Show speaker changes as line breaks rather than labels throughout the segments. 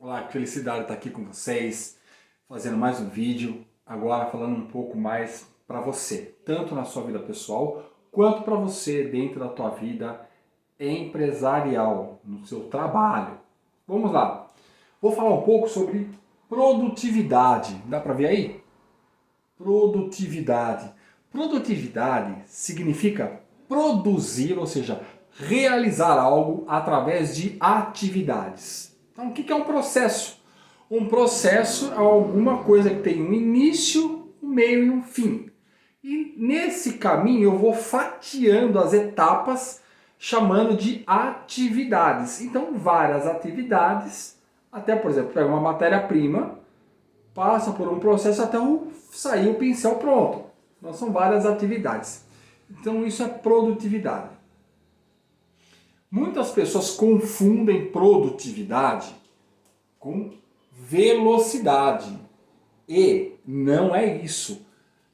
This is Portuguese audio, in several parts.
Olá, que felicidade estar aqui com vocês, fazendo mais um vídeo, agora falando um pouco mais para você, tanto na sua vida pessoal, quanto para você dentro da tua vida empresarial, no seu trabalho. Vamos lá, vou falar um pouco sobre produtividade, dá para ver aí? Produtividade. Produtividade significa produzir, ou seja, realizar algo através de atividades. Então, o que é um processo? Um processo é alguma coisa que tem um início, um meio e um fim. E nesse caminho eu vou fatiando as etapas, chamando de atividades. Então, várias atividades, até por exemplo, pega uma matéria-prima, passa por um processo até sair o pincel pronto. Então, são várias atividades. Então, isso é produtividade. Muitas pessoas confundem produtividade com velocidade. E não é isso.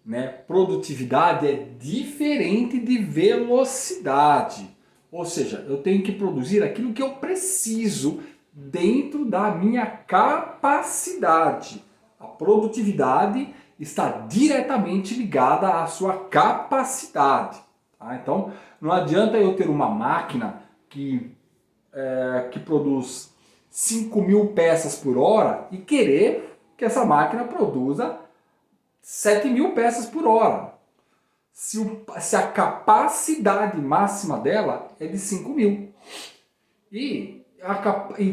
Né? Produtividade é diferente de velocidade. Ou seja, eu tenho que produzir aquilo que eu preciso dentro da minha capacidade. A produtividade está diretamente ligada à sua capacidade. Tá? Então, não adianta eu ter uma máquina que produz 5.000 peças por hora e querer que essa máquina produza 7.000 peças por hora. Se a capacidade máxima dela é de 5.000. E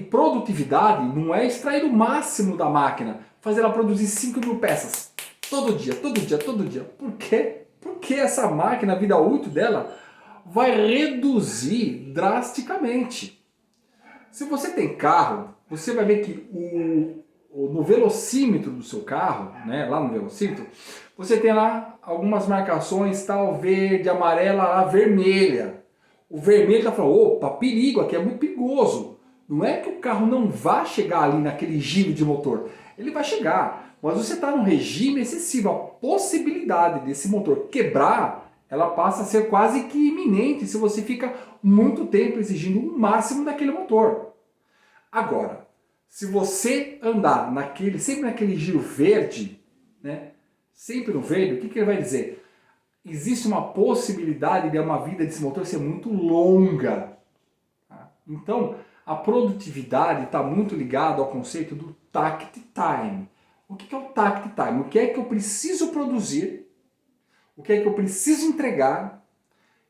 produtividade não é extrair o máximo da máquina, fazer ela produzir 5.000 peças todo dia, todo dia, todo dia. Por quê? Porque essa máquina, a vida útil dela, vai reduzir drasticamente. Se você tem carro, você vai ver que no velocímetro do seu carro, né, lá no velocímetro, você tem lá algumas marcações, tal, verde, amarela, vermelha. O vermelho está falando, opa, perigo, aqui é muito perigoso. Não é que o carro não vá chegar ali naquele giro de motor. Ele vai chegar, mas você está num regime excessivo. A possibilidade desse motor quebrar, ela passa a ser quase que iminente se você fica muito tempo exigindo o máximo daquele motor. Agora, se você andar sempre naquele giro verde, né, sempre no verde, o que ele vai dizer? Existe uma possibilidade de uma vida desse motor ser muito longa. Tá? Então, a produtividade está muito ligada ao conceito do takt time. O que é o takt time? O que é que eu preciso produzir? O que é que eu preciso entregar?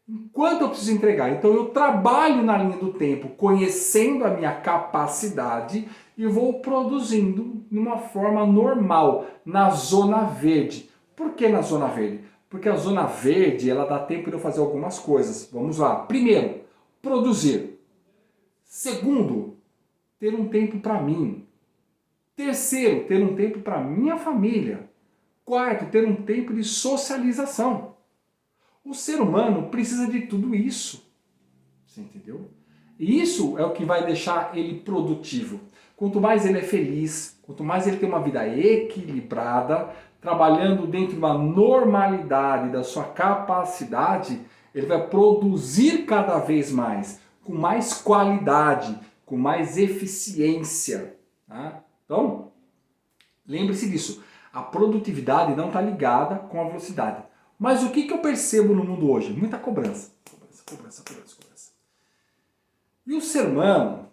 Enquanto eu preciso entregar? Então eu trabalho na linha do tempo, conhecendo a minha capacidade e vou produzindo de uma forma normal, na zona verde. Por que na zona verde? Porque a zona verde, ela dá tempo de eu fazer algumas coisas. Vamos lá. Primeiro, produzir. Segundo, ter um tempo para mim. Terceiro, ter um tempo para minha família. Quarto, ter um tempo de socialização. O ser humano precisa de tudo isso. Você entendeu? E isso é o que vai deixar ele produtivo. Quanto mais ele é feliz, quanto mais ele tem uma vida equilibrada, trabalhando dentro de uma normalidade da sua capacidade, ele vai produzir cada vez mais, com mais qualidade, com mais eficiência. Tá? Então, lembre-se disso. A produtividade não está ligada com a velocidade. Mas o que eu percebo no mundo hoje? Muita cobrança. Cobrança. E o ser humano,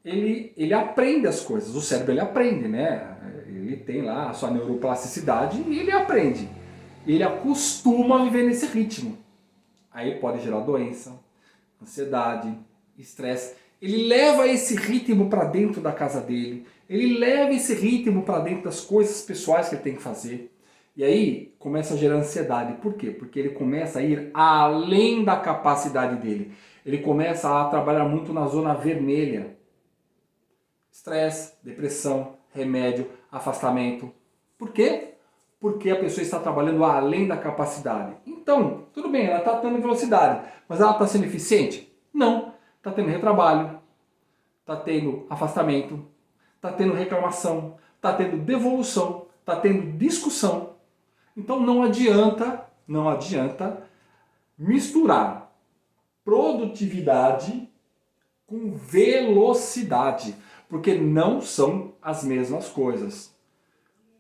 ele aprende as coisas. O cérebro, ele aprende, né? Ele tem lá a sua neuroplasticidade e ele aprende. Ele acostuma a viver nesse ritmo. Aí pode gerar doença, ansiedade, estresse. Ele leva esse ritmo para dentro da casa dele. Ele leva esse ritmo para dentro das coisas pessoais que ele tem que fazer. E aí começa a gerar ansiedade. Por quê? Porque ele começa a ir além da capacidade dele. Ele começa a trabalhar muito na zona vermelha. Estresse, depressão, remédio, afastamento. Por quê? Porque a pessoa está trabalhando além da capacidade. Então, tudo bem, ela está tendo velocidade, mas ela está sendo eficiente? Não. Está tendo retrabalho, está tendo afastamento, está tendo reclamação, está tendo devolução, está tendo discussão. Então não adianta misturar produtividade com velocidade. porque não são as mesmas coisas.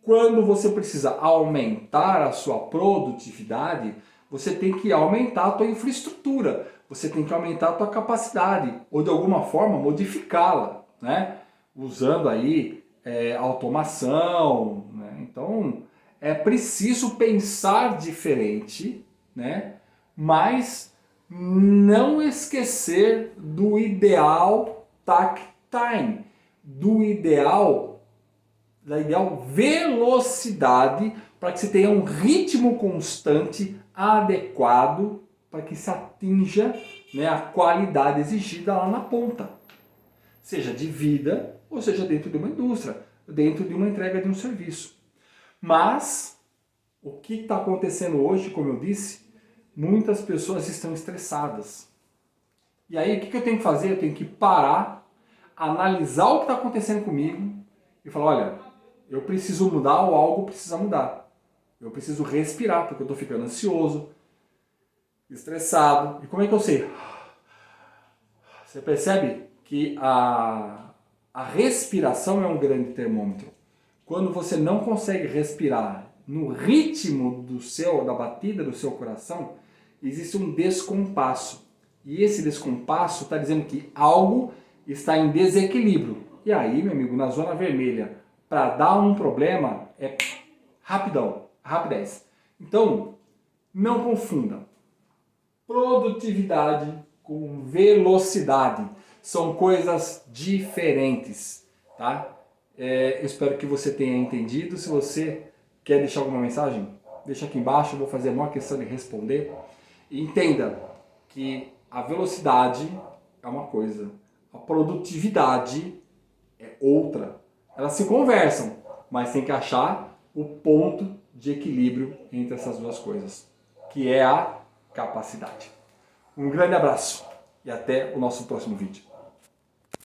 Quando você precisa aumentar a sua produtividade, você tem que aumentar a tua infraestrutura, você tem que aumentar a tua capacidade, ou de alguma forma modificá-la, né? Usando aí automação, né? Então é preciso pensar diferente, né? Mas não esquecer do ideal takt time, da ideal velocidade, para que você tenha um ritmo constante adequado para que se atinja, né, a qualidade exigida lá na ponta. Seja de vida ou seja dentro de uma indústria, dentro de uma entrega de um serviço. Mas o que está acontecendo hoje, como eu disse, muitas pessoas estão estressadas. E aí o que eu tenho que fazer? Eu tenho que parar, analisar o que está acontecendo comigo e falar, olha, eu preciso mudar ou algo precisa mudar. Eu preciso respirar porque eu estou ficando ansioso, estressado. E como é que eu sei? Você percebe que a respiração é um grande termômetro. Quando você não consegue respirar no ritmo da batida do seu coração, existe um descompasso. E esse descompasso está dizendo que algo está em desequilíbrio. E aí, meu amigo, na zona vermelha, para dar um problema é rapidão, rapidez. Então, não confunda produtividade com velocidade. São coisas diferentes, tá? Espero que você tenha entendido. Se você quer deixar alguma mensagem, deixa aqui embaixo, eu vou fazer a maior questão de responder. E entenda que a velocidade é uma coisa, a produtividade é outra. Elas se conversam, mas tem que achar o ponto de equilíbrio entre essas duas coisas, que é a capacidade. Um grande abraço e até o nosso próximo vídeo.